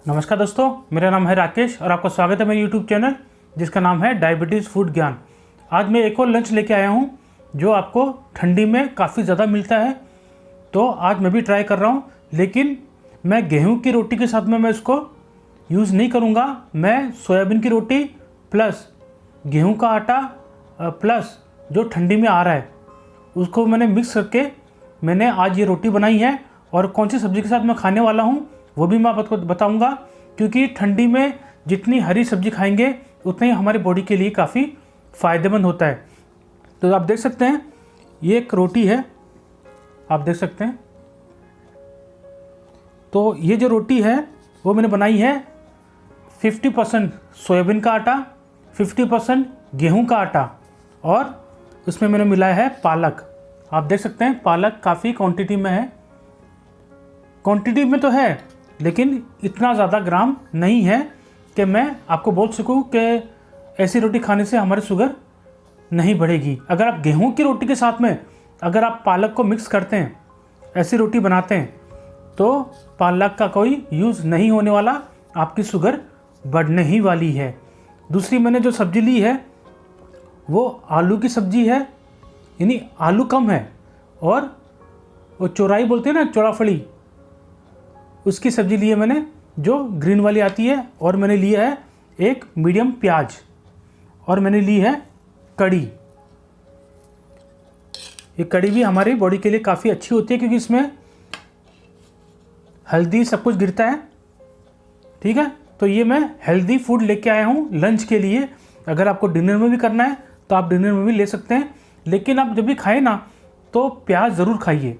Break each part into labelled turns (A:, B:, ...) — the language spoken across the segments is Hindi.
A: नमस्कार दोस्तों, मेरा नाम है राकेश और आपका स्वागत है मेरे यूट्यूब चैनल जिसका नाम है डायबिटीज़ फूड ज्ञान। आज मैं एक और लंच लेके आया हूँ जो आपको ठंडी में काफ़ी ज़्यादा मिलता है। तो आज मैं भी ट्राई कर रहा हूँ, लेकिन मैं गेहूँ की रोटी के साथ में मैं इसको यूज़ नहीं करूँगा। मैं सोयाबीन की रोटी प्लस गेहूँ का आटा प्लस जो ठंडी में आ रहा है उसको मैंने मिक्स करके मैंने आज ये रोटी बनाई है। और कौन सी सब्ज़ी के साथ मैं खाने वाला हूँ वो भी मैं आपको बताऊंगा, क्योंकि ठंडी में जितनी हरी सब्जी खाएंगे उतना ही हमारी बॉडी के लिए काफ़ी फ़ायदेमंद होता है। तो आप देख सकते हैं ये एक रोटी है, आप देख सकते हैं। तो ये जो रोटी है वो मैंने बनाई है 50% सोयाबीन का आटा, 50% गेहूं का आटा और उसमें मैंने मिलाया है पालक। आप देख सकते हैं पालक काफ़ी क्वांटिटी में है, क्वांटिटी में तो है लेकिन इतना ज़्यादा ग्राम नहीं है कि मैं आपको बोल सकूं कि ऐसी रोटी खाने से हमारी शुगर नहीं बढ़ेगी। अगर आप गेहूं की रोटी के साथ में अगर आप पालक को मिक्स करते हैं, ऐसी रोटी बनाते हैं, तो पालक का कोई यूज़ नहीं होने वाला, आपकी शुगर बढ़ने ही वाली है। दूसरी मैंने जो सब्ज़ी ली है वो आलू की सब्ज़ी है, यानी आलू कम है, और वो चौराई बोलते हैं ना, चौराफड़ी, उसकी सब्ज़ी ली है मैंने जो ग्रीन वाली आती है। और मैंने लिया है एक मीडियम प्याज, और मैंने ली है कड़ी। ये कड़ी भी हमारी बॉडी के लिए काफ़ी अच्छी होती है क्योंकि इसमें हल्दी सब कुछ गिरता है। ठीक है, तो ये मैं हेल्दी फूड लेके आया हूँ लंच के लिए। अगर आपको डिनर में भी करना है तो आप डिनर में भी ले सकते हैं, लेकिन आप जब भी खाएं ना तो प्याज ज़रूर खाइए,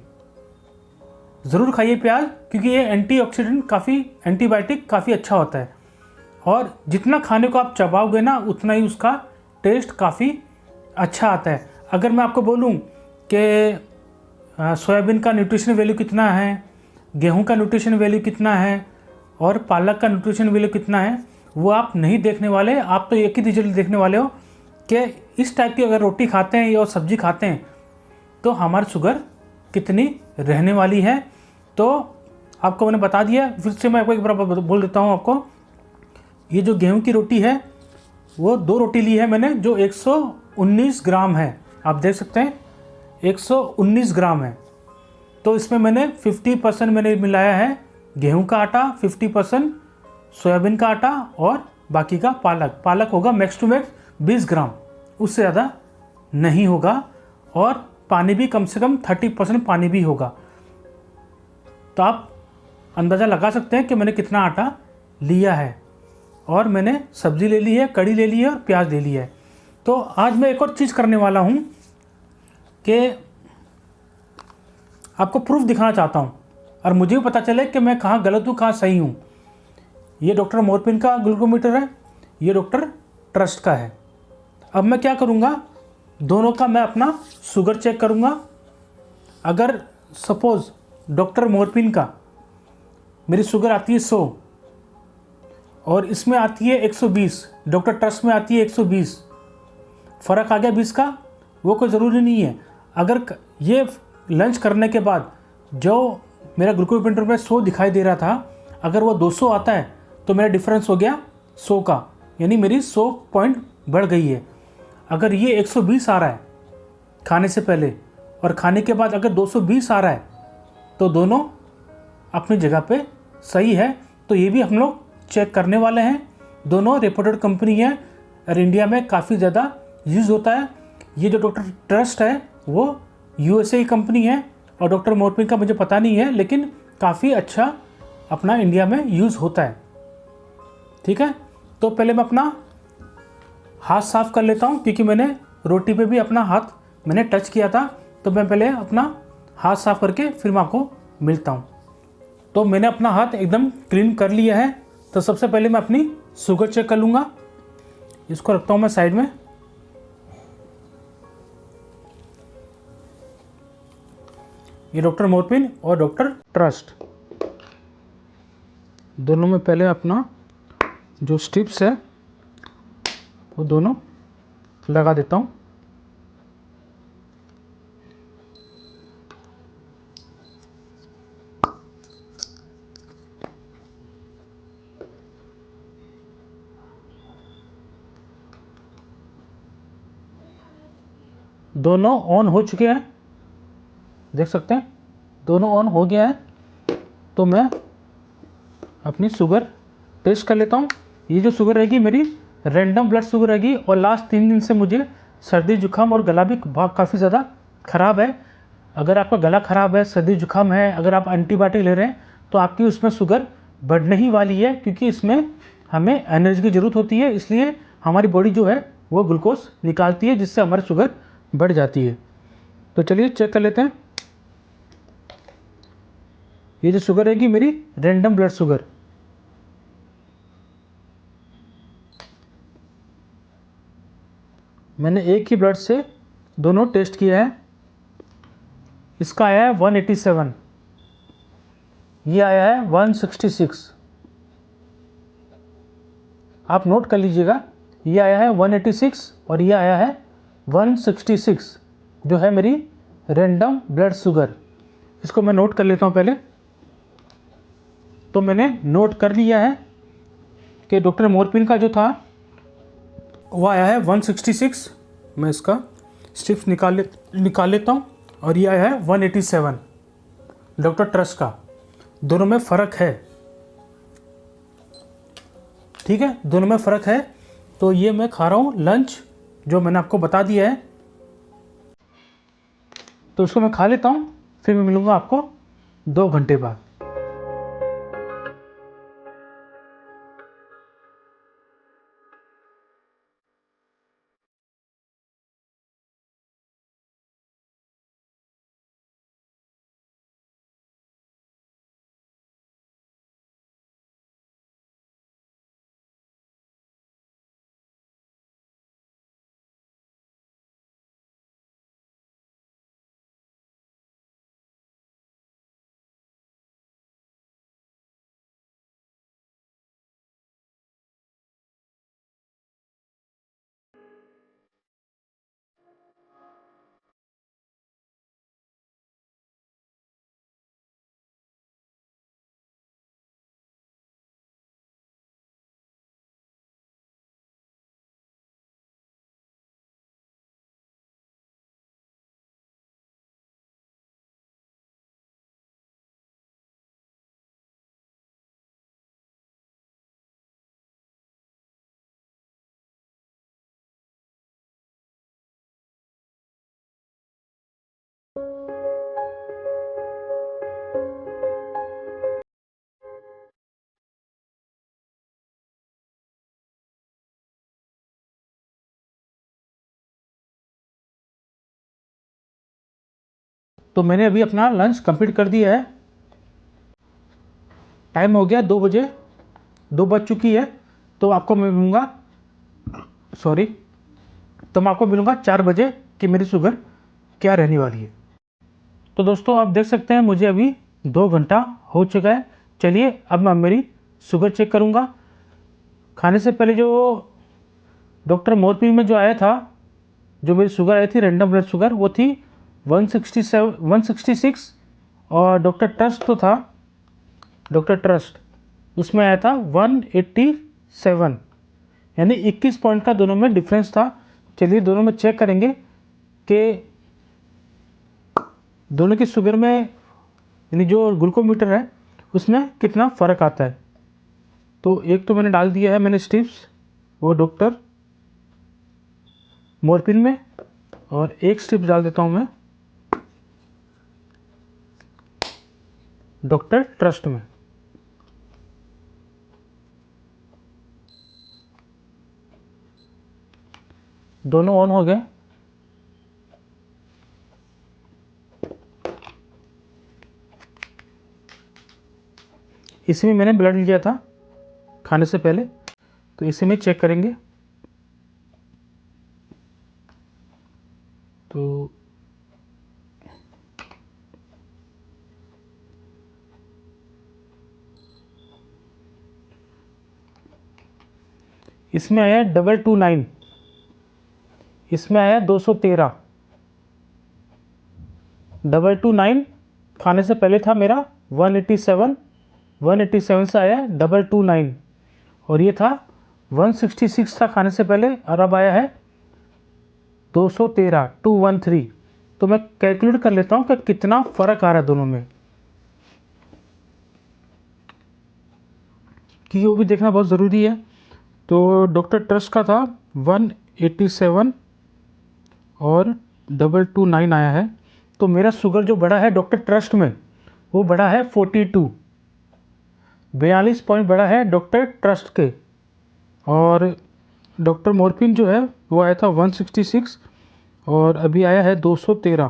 A: ज़रूर खाइए प्याज, क्योंकि ये एंटीऑक्सीडेंट काफ़ी, एंटीबायोटिक काफ़ी अच्छा होता है। और जितना खाने को आप चबाओगे ना उतना ही उसका टेस्ट काफ़ी अच्छा आता है। अगर मैं आपको बोलूँ कि सोयाबीन का न्यूट्रिशन वैल्यू कितना है, गेहूं का न्यूट्रिशन वैल्यू कितना है और पालक का न्यूट्रिशन वैल्यू कितना है, वो आप नहीं देखने वाले। आप तो एक ही रिजल्ट देखने वाले हो कि इस टाइप की अगर रोटी खाते हैं या सब्जी खाते हैं तो हमारी शुगर कितनी रहने वाली है। तो आपको मैंने बता दिया, फिर से मैं आपको एक बार बोल देता हूँ आपको। ये जो गेहूं की रोटी है वो 2 रोटी ली है मैंने जो 119 ग्राम है, आप देख सकते हैं 119 ग्राम है। तो इसमें मैंने 50% मैंने मिलाया है गेहूं का आटा, 50% सोयाबीन का आटा और बाकी का पालक। पालक होगा मैक्स टू मैक्स 20 ग्राम, उससे ज़्यादा नहीं होगा। और पानी भी कम से कम 30% पानी भी होगा। तो आप अंदाज़ा लगा सकते हैं कि मैंने कितना आटा लिया है। और मैंने सब्ज़ी ले ली है, कड़ी ले ली है और प्याज ले लिया है। तो आज मैं एक और चीज़ करने वाला हूँ कि आपको प्रूफ दिखाना चाहता हूँ और मुझे भी पता चले कि मैं कहाँ गलत हूँ, कहाँ सही हूँ। ये डॉक्टर मोरपिन का ग्लूकोमीटर है, ये डॉक्टर ट्रस्ट का है। अब मैं क्या करूँगा, दोनों का मैं अपना शुगर चेक करूँगा। अगर सपोज़ डॉक्टर मोरपिन का मेरी शुगर आती है 100 और इसमें आती है 120, डॉक्टर ट्रस्ट में आती है 120, फ़र्क आ गया 20 का, वो कोई ज़रूरी नहीं है। अगर ये लंच करने के बाद जो मेरा ग्लूकोमीटर में 100 दिखाई दे रहा था, अगर वो 200 आता है तो मेरा डिफरेंस हो गया 100 का, यानी मेरी 100 पॉइंट बढ़ गई है। अगर ये 120 आ रहा है खाने से पहले और खाने के बाद अगर 220 आ रहा है तो दोनों अपनी जगह पे सही है। तो ये भी हम लोग चेक करने वाले हैं। दोनों रेपुटेड कंपनी है और इंडिया में काफ़ी ज़्यादा यूज़ होता है। ये जो डॉक्टर ट्रस्ट है वो यूएसए की कंपनी है और डॉक्टर मोरपिन का मुझे पता नहीं है, लेकिन काफ़ी अच्छा अपना इंडिया में यूज़ होता है। ठीक है, तो पहले मैं अपना हाथ साफ़ कर लेता हूँ क्योंकि मैंने रोटी पे भी अपना हाथ मैंने टच किया था। तो मैं पहले अपना हाथ साफ़ करके फिर मैं आपको मिलता हूँ। तो मैंने अपना हाथ एकदम क्लीन कर लिया है। तो सबसे पहले मैं अपनी शुगर चेक कर लूँगा। इसको रखता हूँ मैं साइड में। ये डॉक्टर मोरपिन और डॉक्टर ट्रस्ट दोनों में पहले अपना जो स्ट्रिप्स है वो दोनों लगा देता हूँ। दोनों ऑन हो चुके हैं, देख सकते हैं दोनों ऑन हो गया है। तो मैं अपनी शुगर टेस्ट कर लेता हूँ। ये जो शुगर रहेगी मेरी रैंडम ब्लड शुगर रहेगी, और लास्ट 3 दिन से मुझे सर्दी जुकाम और गला भी काफ़ी ज़्यादा ख़राब है। अगर आपका गला ख़राब है, सर्दी जुकाम है, अगर आप एंटीबायोटिक ले रहे हैं तो आपकी उसमें शुगर बढ़ने ही वाली है, क्योंकि इसमें हमें एनर्जी की ज़रूरत होती है, इसलिए हमारी बॉडी जो है वो ग्लूकोज निकालती है, जिससे हमारी शुगर बढ़ जाती है। तो चलिए चेक कर लेते हैं। ये जो शुगर रहेगी मेरी रैंडम ब्लड शुगर, मैंने एक ही ब्लड से दोनों टेस्ट किया है। इसका आया है 187, ये आया है 166। आप नोट कर लीजिएगा, ये आया है 186 और ये आया है 166, जो है मेरी रैंडम ब्लड शुगर। इसको मैं नोट कर लेता हूँ पहले। तो मैंने नोट कर लिया है कि डॉक्टर मोरपिन का जो था वो आया है 166। मैं इसका स्ट्रिप्स निकाल लेता हूँ। और ये आया है 187 डॉक्टर ट्रस्ट का। दोनों में फ़र्क है, ठीक है, दोनों में फ़र्क है। तो ये मैं खा रहा हूँ लंच, जो मैंने आपको बता दिया है। तो उसको मैं खा लेता हूँ, फिर मैं मिलूँगा आपको 2 घंटे बाद। तो मैंने अभी अपना लंच कंप्लीट कर दिया है। टाइम हो गया 2 बजे, 2 बज चुकी है। तो आपको मैं मिलूँगा, सॉरी, तो मैं आपको मिलूँगा 4 बजे कि मेरी शुगर क्या रहने वाली है। तो दोस्तों आप देख सकते हैं मुझे अभी 2 घंटा हो चुका है। चलिए अब मैं मेरी शुगर चेक करूँगा। खाने से पहले जो डॉक्टर मोरपीन में जो आया था, जो मेरी शुगर आई थी रैंडम ब्लड शुगर, वो थी 166। और डॉक्टर ट्रस्ट तो था, डॉक्टर ट्रस्ट, उसमें आया था 187, यानी 21 पॉइंट का दोनों में डिफरेंस था। चलिए दोनों में चेक करेंगे कि दोनों की शुगर में, यानी जो ग्लूकोमीटर है उसमें कितना फ़र्क आता है। तो एक तो मैंने डाल दिया है मैंने स्ट्रिप्स, वो डॉक्टर मोरपिन में, और एक स्ट्रिप डाल देता हूँ मैं डॉक्टर ट्रस्ट में। दोनों ऑन हो गए। इसी में मैंने ब्लड लिया था खाने से पहले, तो इसी में चेक करेंगे। तो इसमें आया 229, इसमें आया 213। 229 खाने से पहले था मेरा 187, 187 से आया 229, और ये था 166 था खाने से पहले, और अब आया है 213 213। तो मैं कैलकुलेट कर लेता हूँ कि कितना फ़र्क आ रहा है दोनों में, कि वो भी देखना बहुत ज़रूरी है। तो डॉक्टर ट्रस्ट का था 187 और 229 आया है। तो मेरा शुगर जो बढ़ा है डॉक्टर ट्रस्ट में वो बढ़ा है 42, 42 पॉइंट बढ़ा है डॉक्टर ट्रस्ट के। और डॉक्टर मॉर्फिन जो है वो आया था 166 और अभी आया है 213,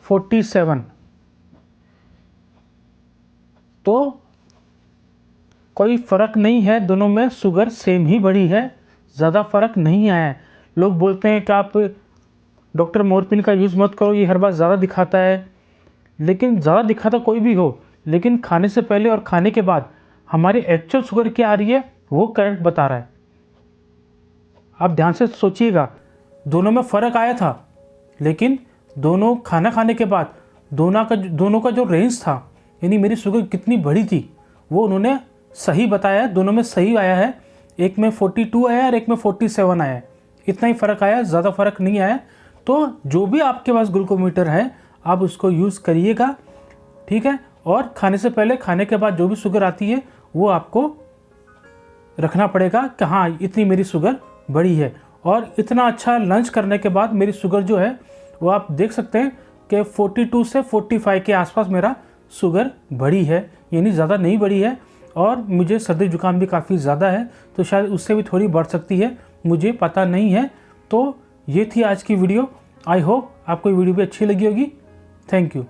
A: 47। तो कोई फ़र्क नहीं है, दोनों में शुगर सेम ही बढ़ी है, ज़्यादा फ़र्क नहीं आया है। लोग बोलते हैं कि आप डॉक्टर मॉर्फिन का यूज़ मत करो, ये हर बार ज़्यादा दिखाता है। लेकिन ज़्यादा दिखाता कोई भी हो, लेकिन खाने से पहले और खाने के बाद हमारी एक्चुअल शुगर क्या आ रही है वो करेक्ट बता रहा है। आप ध्यान से सोचिएगा, दोनों में फ़र्क आया था, लेकिन दोनों खाना खाने के बाद दोनों का जो रेंज था, यानी मेरी शुगर कितनी बढ़ी थी, वो उन्होंने सही बताया है। दोनों में सही आया है, एक में 42 आया और एक में 47 आया है। इतना ही फ़र्क आया, ज़्यादा फ़र्क नहीं आया। तो जो भी आपके पास ग्लूकोमीटर है आप उसको यूज़ करिएगा, ठीक है। और खाने से पहले खाने के बाद जो भी शुगर आती है वो आपको रखना पड़ेगा कि हाँ इतनी मेरी शुगर बढ़ी है। और इतना अच्छा लंच करने के बाद मेरी शुगर जो है वो आप देख सकते हैं कि 42 से 45 के आसपास मेरा शुगर बढ़ी है, यानी ज़्यादा नहीं बढ़ी है। और मुझे सर्दी जुकाम भी काफ़ी ज़्यादा है, तो शायद उससे भी थोड़ी बढ़ सकती है, मुझे पता नहीं है। तो ये थी आज की वीडियो। आई होप आपको ये वीडियो भी अच्छी लगी होगी। Thank you.